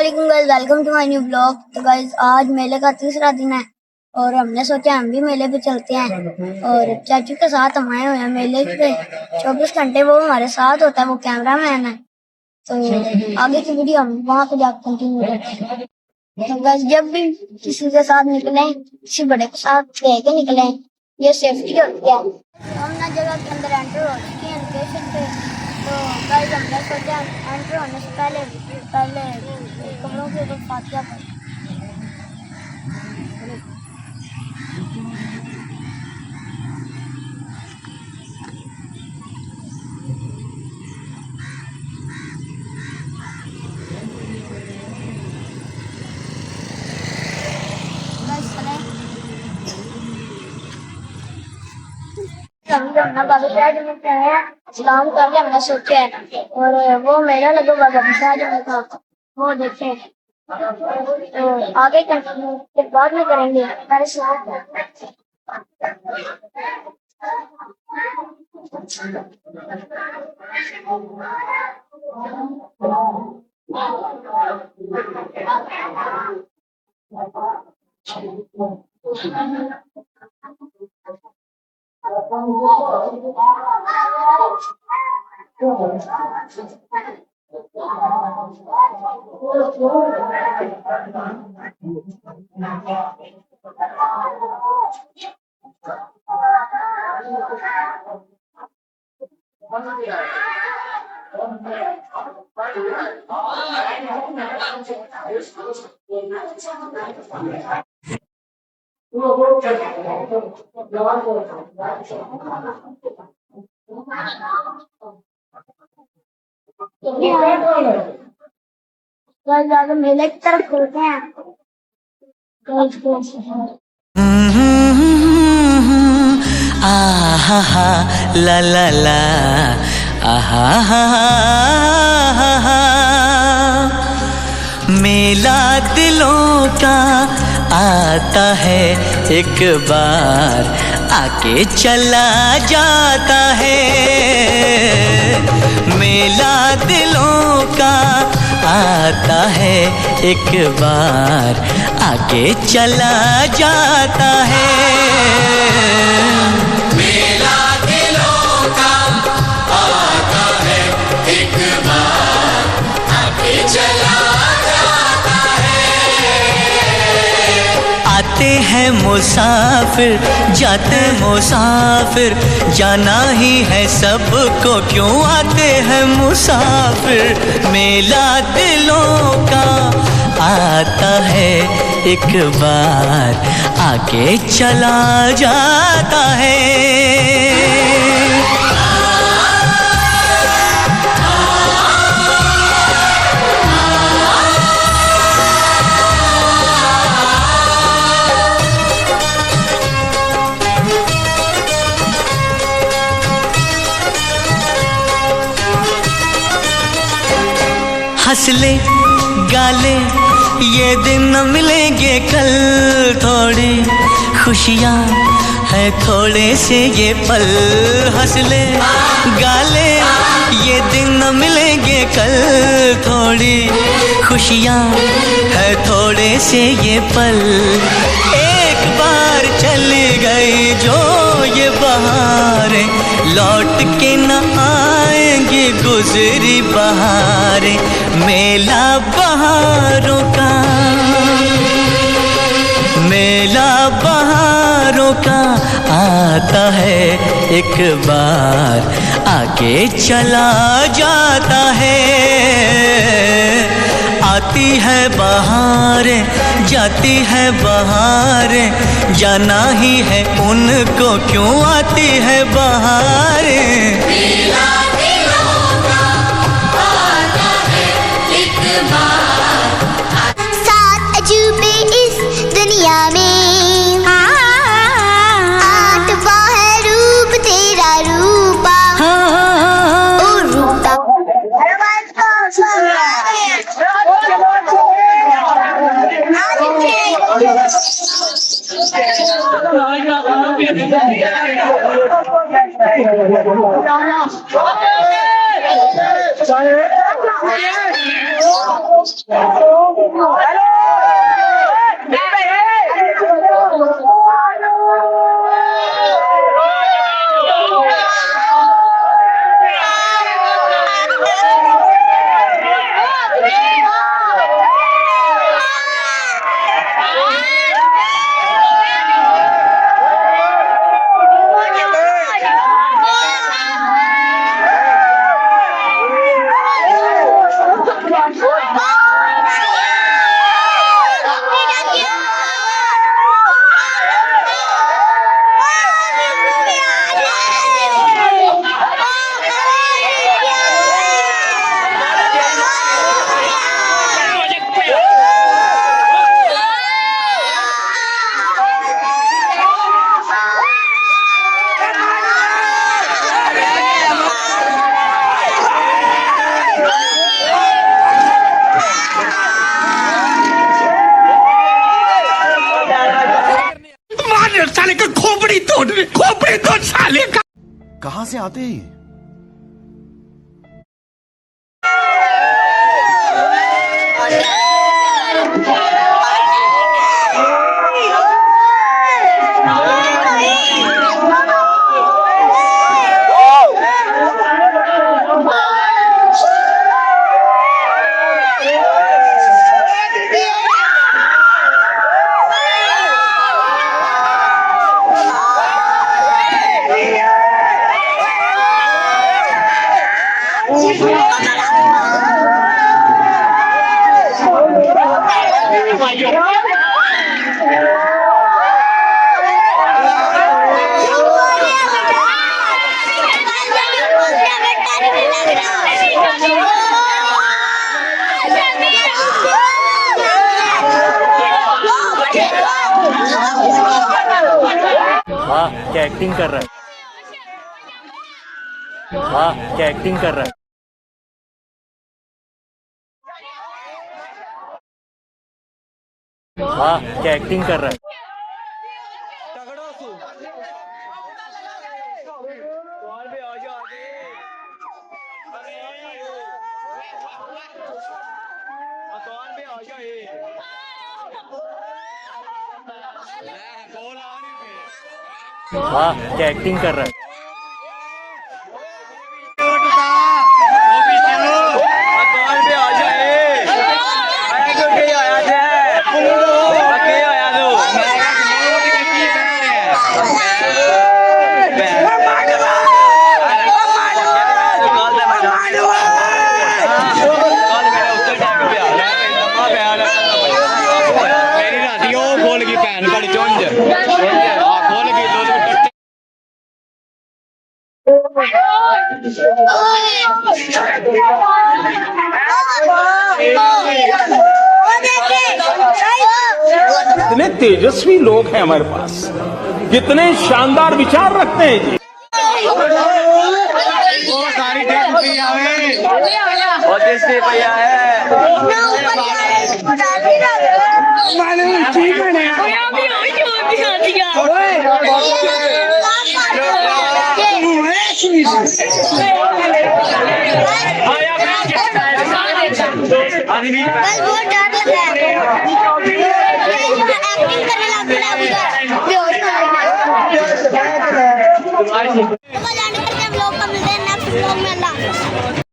वालेकुम guys, welcome to my new blog. तो guys आज मेले का तीसरा दिन है और हमने सोचा हम भी मेले पे चलते हैं। और चाचू के साथ हम आए हुए हैं मेले पे। 24 घंटे वो हमारे साथ होता है, वो कैमरा मैन है। तो आगे की वीडियो हम वहाँ पे जाकर कंटिन्यू करते हैं। तो गाइस जब भी किसी के साथ निकले, किसी बड़े के साथ लेके निकले, ये सेफ्टी होती है। हम ना जगह के अंदर एंटर हो चुके हैं लोकेशन पे। तो गाइस हमने सोचा एंटर होने से पहले कमरों के ऊपर फातिहा पढ़ें। सलाम करके हमने सोचा है और वो मेरा लगा बाबा मसाज में था, वो देखे। तो आगे कंटिन्यू फिर बाद में करेंगे हमारे साथ। मेले की तरफ खुलते हैं। आहा ला ला ला आहा मेला दिलों का आता है एक बार, आके चला जाता है। मेला दिलों का आता है एक बार, आके चला जाता है। मेला दिलों का आता है एक बार, आके चला जाता है। आते हैं मुसाफिर, जाते मुसाफिर, जाना ही है सबको, क्यों आते हैं मुसाफिर। मेला दिलों का आता है एक बार, आके चला जाता है। हंस ले गाले ये दिन न मिलेंगे कल, थोड़ी खुशियाँ है थोड़े से ये पल। हंस ले गाले ये दिन न मिलेंगे कल, थोड़ी खुशियाँ है थोड़े से ये पल। एक बार चली गई जो ये बहारें, लौट के न आएंगी गुजरी बहारें। मेला बहारों का, मेला बहारों का आता है एक बार, आके चला जाता है। आती है बहारें, जाती है बहारें, जाना ही है उनको, क्यों आती है बहारें। मेला दिलों का आता है एक बार। सात अजूबे इस दुनिया में, आठवां है रूप तेरा रूपा। ओ रूपा Sorry. साले का खोपड़ी तोड़ साले का। कहां से आते हैं ये? वाह क्या एक्टिंग कर रहा है, वाह क्या एक्टिंग कर रहा है। वाह क्या एक्टिंग कर रहा है। वाह क्या एक्टिंग कर रहा है। कितने तेजस्वी लोग हैं हमारे पास, कितने शानदार विचार रखते हैं जी। बस बहुत डर लग रहा है। एक्टिंग करने लग पड़ा बेहोश हो गया। तो हम लोग का मिलते हैं नेक्स्ट व्लॉग में। अल्लाह।